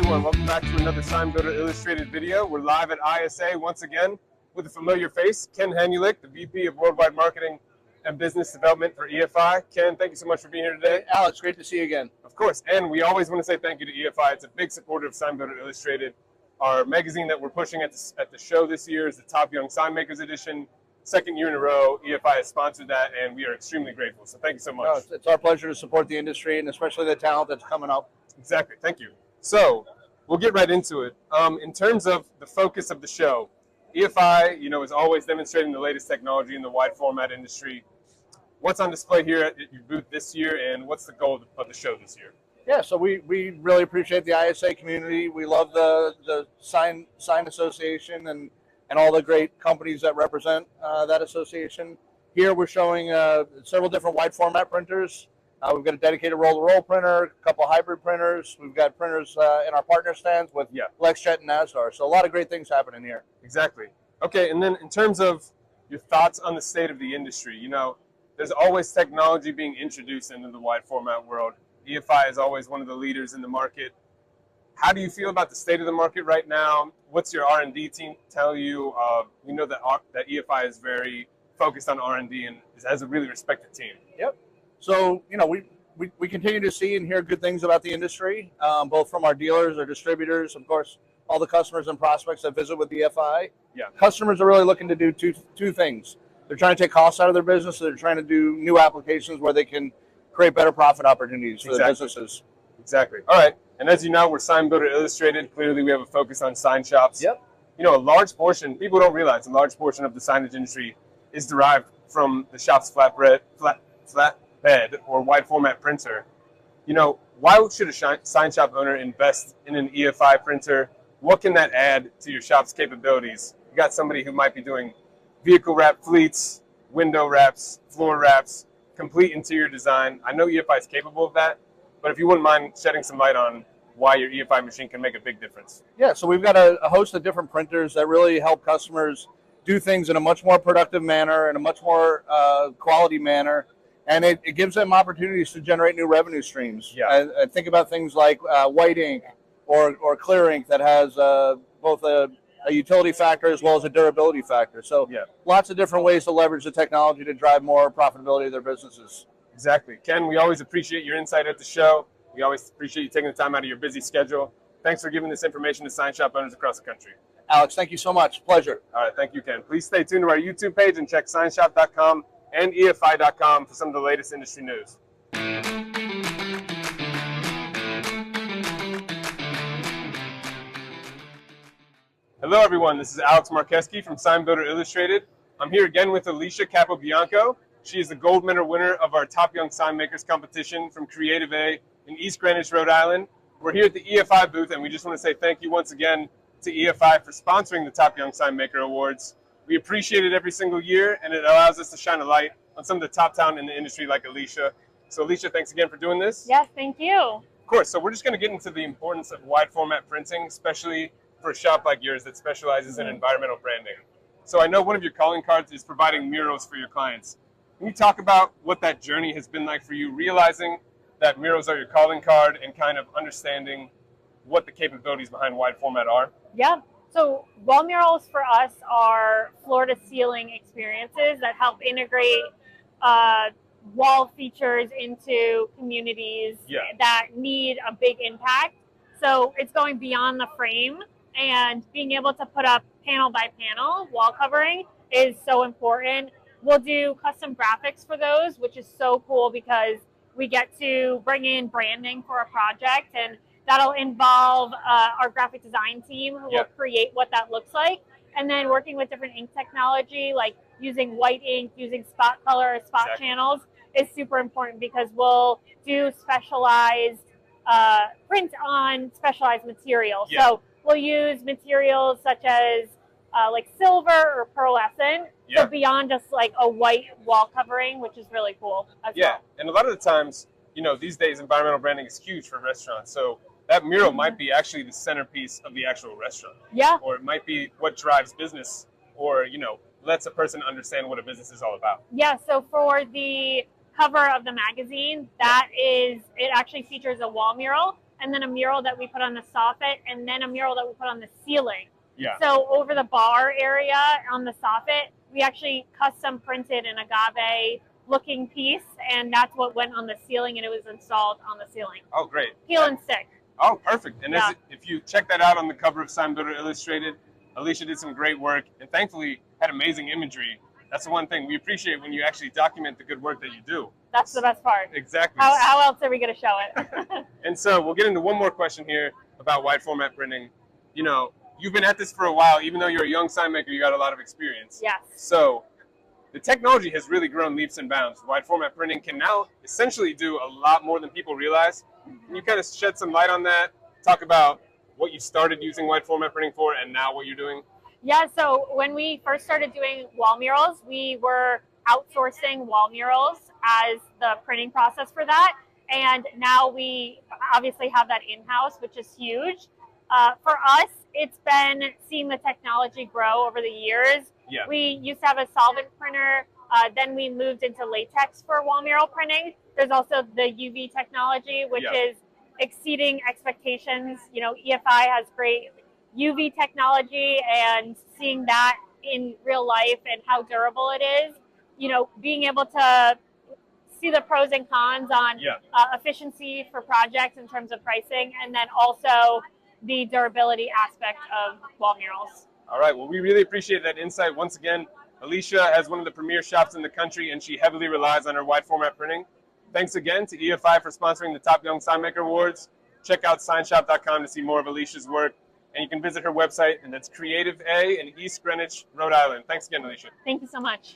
everyone, welcome back to another Sign Builder Illustrated video. We're live at ISA once again with a familiar face, Ken Hanulik, the VP of Worldwide Marketing and Business Development for EFI. Ken, thank you so much for being here today. Hey, Alex, great to see you again. Of course, and we always want to say thank you to EFI. It's a big supporter of Sign Builder Illustrated. Our magazine that we're pushing at the show this year is the Top Young Sign Makers Edition. Second year in a row, EFI has sponsored that, and we are extremely grateful. So thank you so much. No, it's our pleasure to support the industry, and especially the talent that's coming up. Exactly. Thank you. So we'll get right into it. In terms of the focus of the show, EFI, is always demonstrating the latest technology in the wide format industry. What's on display here at your booth this year, and what's the goal of the show this year? Yeah, so we really appreciate the ISA community. We love the sign association and all the great companies that represent that association. Here we're showing several different wide format printers. We've got a dedicated roll-to-roll printer, a couple of hybrid printers. We've got printers in our partner stands with LexJet and Nasdar. So a lot of great things happening here. Exactly. Okay, and then in terms of your thoughts on the state of the industry, there's always technology being introduced into the wide format world. EFI is always one of the leaders in the market. How do you feel about the state of the market right now? What's your R&D team tell you? We know that EFI is very focused on R&D and has a really respected team. Yep. So, we continue to see and hear good things about the industry, both from our dealers, our distributors, of course, all the customers and prospects that visit with EFI. Yeah. Customers are really looking to do two things. They're trying to take costs out of their business, so they're trying to do new applications where they can create better profit opportunities for their businesses. Exactly. All right. And as you know, we're Sign Builder Illustrated. Clearly, we have a focus on sign shops. Yep. A large portion, people don't realize, a large portion of the signage industry is derived from the shop's flatbed or wide format printer. Why should a sign shop owner invest in an EFI printer? What can that add to your shop's capabilities? You got somebody who might be doing vehicle wrap fleets, window wraps, floor wraps, complete interior design. I know EFI is capable of that, but if you wouldn't mind shedding some light on why your EFI machine can make a big difference. Yeah, so we've got a host of different printers that really help customers do things in a much more productive manner, in a much more quality manner, and it gives them opportunities to generate new revenue streams. Yeah. I think about things like white ink or clear ink that has both a utility factor as well as a durability factor. So lots of different ways to leverage the technology to drive more profitability of their businesses. Exactly. Ken, we always appreciate your insight at the show. We always appreciate you taking the time out of your busy schedule. Thanks for giving this information to sign shop owners across the country. Alex, thank you so much. Pleasure. All right. Thank you, Ken. Please stay tuned to our YouTube page and check signshop.com and EFI.com for some of the latest industry news. Hello, everyone. This is Alex Marqueski from Sign Builder Illustrated. I'm here again with Alicia Capobianco. She is the gold medal winner of our Top Young Sign Makers competition from Creative A in East Greenwich, Rhode Island. We're here at the EFI booth, and we just want to say thank you once again to EFI for sponsoring the Top Young Sign Maker Awards. We appreciate it every single year, and it allows us to shine a light on some of the top talent in the industry like Alicia. So Alicia, thanks again for doing this. Yes, thank you. Of course. So we're just going to get into the importance of wide format printing, especially for a shop like yours that specializes in environmental branding. So I know one of your calling cards is providing murals for your clients. Can you talk about what that journey has been like for you, realizing that murals are your calling card and kind of understanding what the capabilities behind wide format are? Yeah. So wall murals for us are floor-to-ceiling experiences that help integrate wall features into communities that need a big impact. So it's going beyond the frame, and being able to put up panel by panel wall covering is so important. We'll do custom graphics for those, which is so cool because we get to bring in branding for a project, and that'll involve our graphic design team who will create what that looks like. And then working with different ink technology, like using white ink, using spot color or spot channels is super important because we'll do specialized print on specialized material. So we'll use materials such as like silver or pearlescent, so beyond just like a white wall covering, which is really cool as well. And a lot of the times, these days environmental branding is huge for restaurants. So that mural might be actually the centerpiece of the actual restaurant. Yeah. Or it might be what drives business or, lets a person understand what a business is all about. Yeah, so for the cover of the magazine, it actually features a wall mural. and then a mural that we put on the soffit, and then a mural that we put on the ceiling. Yeah. So over the bar area on the soffit, we actually custom printed an agave looking piece, and that's what went on the ceiling, and it was installed on the ceiling. Oh, great. Peel and stick. Oh, perfect. And if you check that out on the cover of Sign Builder Illustrated, Alicia did some great work and thankfully had amazing imagery. That's the one thing we appreciate when you actually document the good work that you do. That's the best part. Exactly. How else are we going to show it? And so we'll get into one more question here about wide format printing. You know, you've been at this for a while. Even though you're a young sign maker, you got a lot of experience. Yes. So the technology has really grown leaps and bounds. Wide format printing can now essentially do a lot more than people realize. Can you kind of shed some light on that? Talk about what you started using wide format printing for and now what you're doing? Yeah, so when we first started doing wall murals, we were outsourcing wall murals as the printing process for that. And now we obviously have that in-house, which is huge. For us, it's been seeing the technology grow over the years. Yeah. We used to have a solvent printer. Then we moved into latex for wall mural printing. There's also the UV technology, which is exceeding expectations. You know, EFI has great UV technology, and seeing that in real life and how durable it is, you know, being able to see the pros and cons on efficiency for projects in terms of pricing, and then also the durability aspect of wall murals. All right, well, we really appreciate that insight. Once again, Alicia has one of the premier shops in the country, and she heavily relies on her wide format printing. Thanks again to EFI for sponsoring the Top Young Sign Maker Awards. Check out signshop.com to see more of Alicia's work, and you can visit her website, and that's Creative A in East Greenwich, Rhode Island. Thanks again, Alicia. Thank you so much.